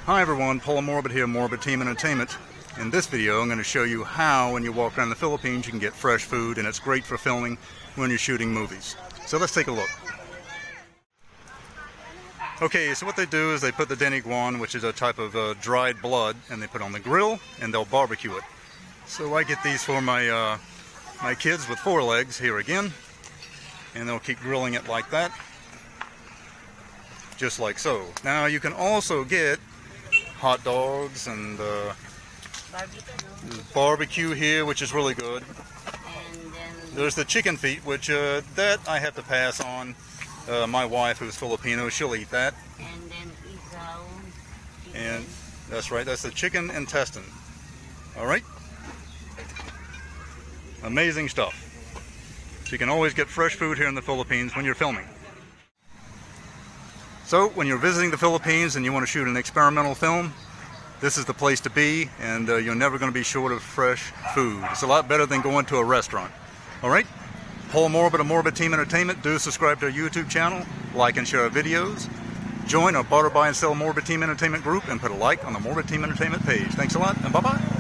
Hi everyone, Paul Morbid here, Morbid Team Entertainment. In this video I'm going to show you how when you walk around the Philippines you can get fresh food, and it's great for filming when you're shooting movies. So let's take a look. Okay, so what they do is they put the deniguan, which is a type of dried blood, and they put it on the grill and they'll barbecue it. So I get these for my my kids with 4 legs here again, and they'll keep grilling it like that, just like so. Now you can also get hot dogs and barbecue here, which is really good. And then There's the chicken feet, which that I have to pass on. My wife, who's Filipino, she'll eat that. and then isaw. And that's right, that's the chicken intestine. All right, amazing stuff. So you can always get fresh food here in the Philippines when you're filming. So when you're visiting the Philippines and you want to shoot an experimental film, this is the place to be, and you're never going to be short of fresh food. It's a lot better than going to a restaurant. All right, Paul Morbid of Morbid Team Entertainment. Do subscribe to our YouTube channel, like and share our videos. Join our barter, buy and sell Morbid Team Entertainment group, and put a like on the Morbid Team Entertainment page. Thanks a lot, and bye-bye.